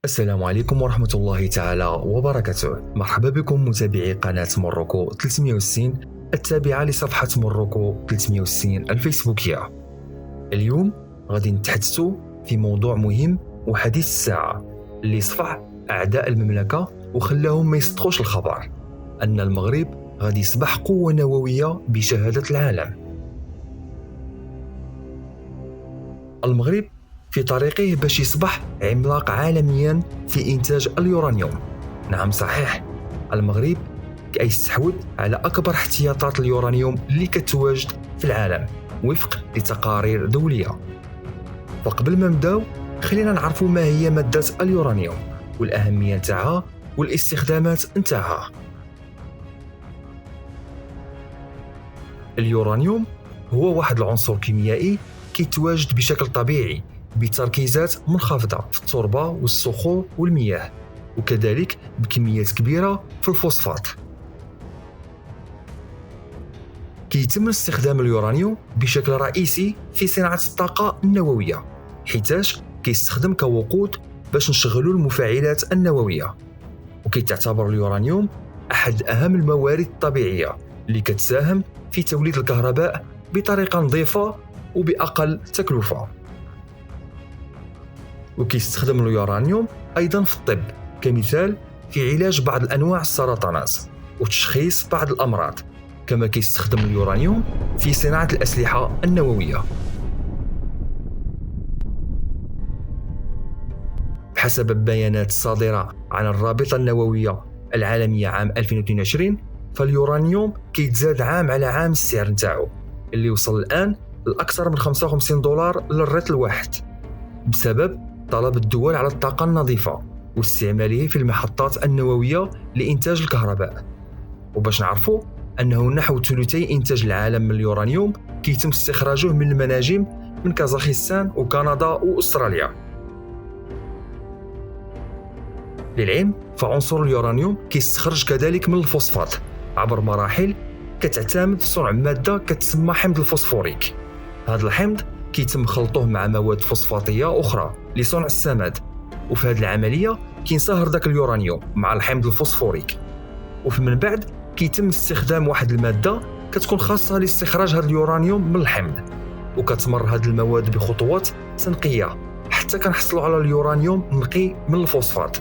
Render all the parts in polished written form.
السلام عليكم ورحمة الله تعالى وبركاته. مرحبا بكم متابعي قناة موروكو 360 التابعة لصفحة موروكو 360 الفيسبوكية. اليوم غادي نتحدثوا في موضوع مهم وحديث الساعة اللي صفع أعداء المملكة وخلاهم ما يصدقوش الخبر أن المغرب غادي يصبح قوة نووية بشهادة العالم. المغرب في طريقه باش يصبح عملاق عالميا في إنتاج اليورانيوم. نعم صحيح، المغرب كيستحوذ على أكبر احتياطات اليورانيوم اللي كتواجد في العالم وفق لتقارير دولية. فقبل ما نبداو خلينا نعرفوا ما هي مادة اليورانيوم والأهمية نتاعها والاستخدامات نتاعها. اليورانيوم هو واحد العنصر كيميائي كيتواجد بشكل طبيعي بتركيزات منخفضة في التربة والصخور والمياه، وكذلك بكميات كبيرة في الفوسفات. كيتم استخدام اليورانيوم بشكل رئيسي في صناعة الطاقة النووية، حيتاش كيستخدم كوقود باش نشغلوا المفاعلات النووية. وكيتعتبر اليورانيوم أحد أهم الموارد الطبيعية اللي كتساهم في توليد الكهرباء بطريقة نظيفة وبأقل تكلفة. وكيستخدم اليورانيوم أيضا في الطب كمثال في علاج بعض الأنواع السرطانات وتشخيص بعض الأمراض، كما كيستخدم اليورانيوم في صناعة الأسلحة النووية. بحسب البيانات الصادرة عن الرابطة النووية العالمية عام 2022، فاليورانيوم كيتزاد عام على عام السعر نتاعو اللي وصل الآن لأكثر من $55 للرطل الواحد، بسبب طلب الدول على الطاقة النظيفة واستعماله في المحطات النووية لإنتاج الكهرباء. وباش نعرفوا أنه نحو ثلثي إنتاج العالم من اليورانيوم كيتم استخراجه من المناجم من كازاخستان وكندا وأستراليا. للعلم فعنصر اليورانيوم كيستخرج كذلك من الفوسفات عبر مراحل كتعتمد صنع مادة كتسمى حمض الفوسفوريك. هذا الحمض كيتم خلطه مع مواد فوسفاتية أخرى لصنع السماد، وفي هذه العملية كينصهر ذاك اليورانيوم مع الحمض الفوسفوريك، ومن بعد كيتم استخدام واحد المادة كتكون خاصة لاستخراج هذا اليورانيوم من الحمض، وكتمر هذه المواد بخطوات تنقية حتى كنحصلوا على اليورانيوم نقي من الفوسفات.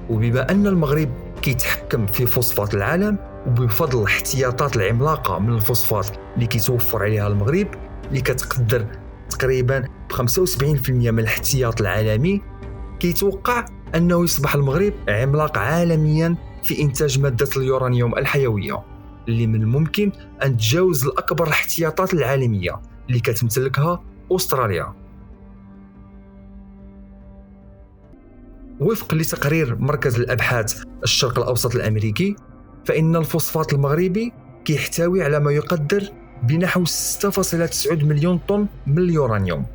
وبما أن المغرب كيتحكم في فوسفات العالم وبفضل الاحتياطات العملاقة من الفوسفات اللي كيتوفر عليها المغرب اللي كتقدر تقريبا ب 75% من الاحتياط العالمي، كيتوقع أنه يصبح المغرب عملاق عالميا في إنتاج مادة اليورانيوم الحيوية اللي من الممكن أن تجاوز الأكبر الاحتياطات العالمية اللي كتمتلكها أستراليا. وفق لتقرير مركز الأبحاث الشرق الأوسط الأمريكي، فإن الفوسفات المغربي كيحتوي على ما يقدر بنحو 6.9 مليون طن من اليورانيوم،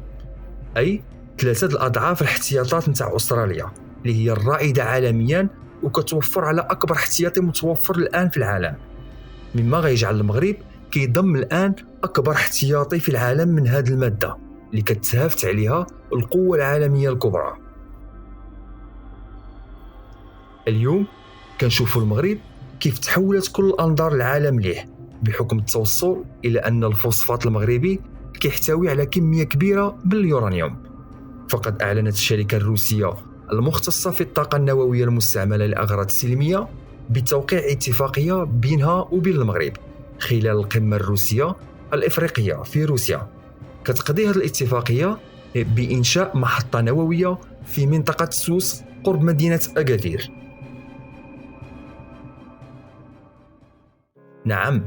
أي 3 أضعاف الاحتياطات نتاع أستراليا اللي هي الرائدة عالميا وكتوفر على أكبر احتياطي متوفر الآن في العالم، مما غيجعل المغرب كيضم الآن أكبر احتياطي في العالم من هذه المادة اللي كتهافت عليها القوة العالمية الكبرى. اليوم كنشوفوا المغرب كيف تحولت كل أنظار العالم ليه بحكم التوصل إلى أن الفوسفات المغربي كيحتوي على كمية كبيرة من اليورانيوم. فقد أعلنت الشركة الروسية المختصة في الطاقة النووية المستعملة لأغراض سلمية بتوقيع اتفاقية بينها وبين المغرب خلال القمة الروسية الإفريقية في روسيا. كتقضي هذه الاتفاقية بإنشاء محطة نووية في منطقة سوس قرب مدينة أكادير. نعم،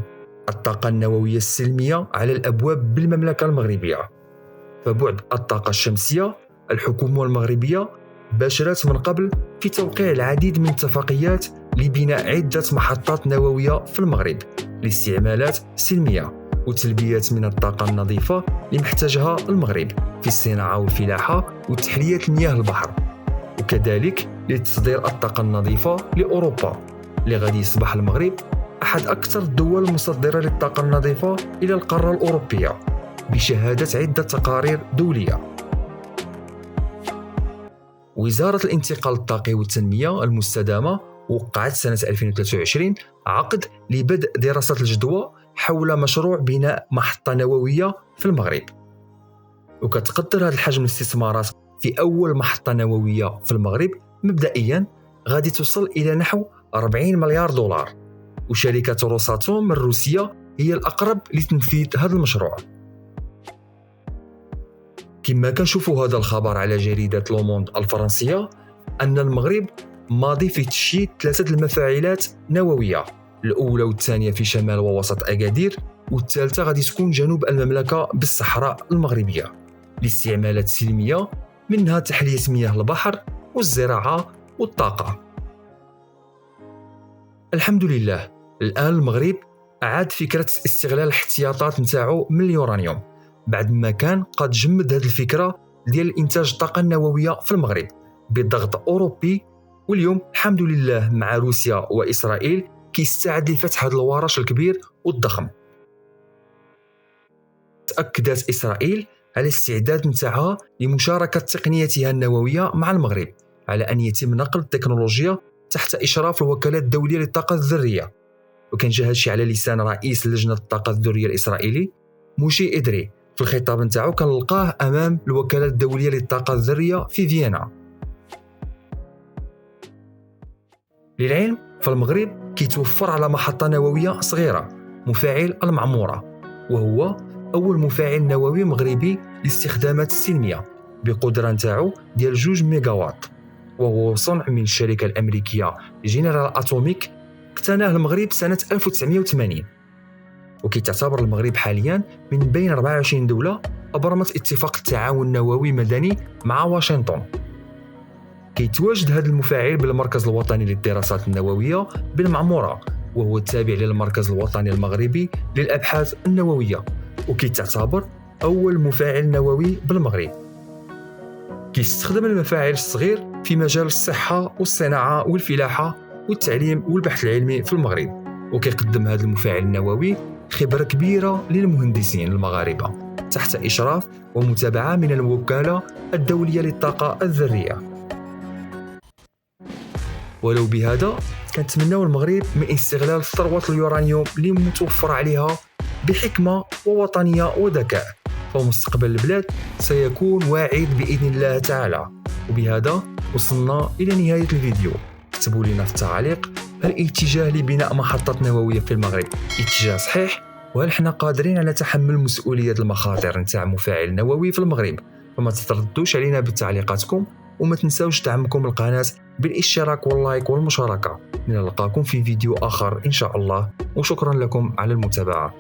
الطاقة النووية السلمية على الأبواب بالمملكة المغربية. فبعد الطاقة الشمسية، الحكومة المغربية باشرت من قبل في توقيع العديد من الاتفاقيات لبناء عدة محطات نووية في المغرب لاستعمالات سلمية وتلبية من الطاقة النظيفة اللي محتاجها المغرب في الصناعة والفلاحة وتحلية المياه البحر، وكذلك لتصدير الطاقة النظيفة لأوروبا اللي غادي يصبح المغرب أحد أكثر الدول المصدرة للطاقة النظيفة إلى القارة الأوروبية بشهادة عدة تقارير دولية. وزارة الانتقال الطاقي والتنمية المستدامة وقعت سنة 2023 عقد لبدء دراسة الجدوى حول مشروع بناء محطة نووية في المغرب. وكتقدر هذا الحجم الاستثمارات في أول محطة نووية في المغرب مبدئيا غادي توصل إلى نحو 40 مليار دولار، وشركة روساتوم الروسية هي الأقرب لتنفيذ هذا المشروع. كما كنشوفوا هذا الخبر على جريدة لوموند الفرنسية أن المغرب ماضي في تشييد 3 المفاعلات نووية، الأولى والثانية في شمال ووسط أكادير، والثالثة غادي تكون جنوب المملكة بالصحراء المغربية لاستعمالات سلمية، منها تحلية مياه البحر والزراعة والطاقة. الحمد لله الآن المغرب أعاد فكرة استغلال الاحتياطات نتاعو من اليورانيوم بعد ما كان قد جمد هذه الفكرة ديال إنتاج الطاقة النووية في المغرب بضغط أوروبي، واليوم الحمد لله مع روسيا وإسرائيل كيستعد لفتح هذا الورش الكبير والضخم. تأكدت إسرائيل على الاستعداد نتاعها لمشاركة تقنيتها النووية مع المغرب على أن يتم نقل التكنولوجيا تحت إشراف الوكالة الدولية للطاقة الذرية. وكان جا هادشي على لسان رئيس لجنة الطاقة الذرية الإسرائيلي موشي إدري في الخطاب نتاعو كان لقاه أمام الوكالة الدولية للطاقة الذرية في فيينا. للعلم فالمغرب كيتوفر على محطة نووية صغيرة مفاعل المعمورة، وهو أول مفاعل نووي مغربي لاستخدامات السلمية بقدرة نتاعو ديال 2 ميجاوات، وهو صنع من الشركة الأمريكية جنرال أتوميك، اقتناه المغرب سنة 1980. وكيتعتبر المغرب حاليا من بين 24 دولة أبرمت اتفاق التعاون النووي المدني مع واشنطن. كيتواجد هذا المفاعل بالمركز الوطني للدراسات النووية بالمعمورة، وهو التابع للمركز الوطني المغربي للأبحاث النووية، وكيتعتبر أول مفاعل نووي بالمغرب. كيستخدم المفاعل الصغير في مجال الصحة والصناعة والفلاحة والتعليم والبحث العلمي في المغرب، وكيقدم هذا المفاعل النووي خبرة كبيرة للمهندسين المغاربة تحت إشراف ومتابعة من الوكالة الدولية للطاقة الذرية. ولو بهذا كنتمناو المغرب من استغلال ثروة اليورانيوم اللي متوفر عليها بحكمة ووطنية وذكاء، فمستقبل البلاد سيكون واعد بإذن الله تعالى. وبهذا وصلنا إلى نهاية الفيديو. اكتبوا لنا في التعليق هل الاتجاه لبناء محطة نووية في المغرب اتجاه صحيح؟ وهل احنا قادرين على تحمل مسؤولية المخاطر نتاع مفاعل نووي في المغرب؟ فما تتردوش علينا بتعليقاتكم، وما تنساوش دعمكم القناة بالاشتراك واللايك والمشاركة. نلقاكم في فيديو آخر إن شاء الله، وشكرا لكم على المتابعة.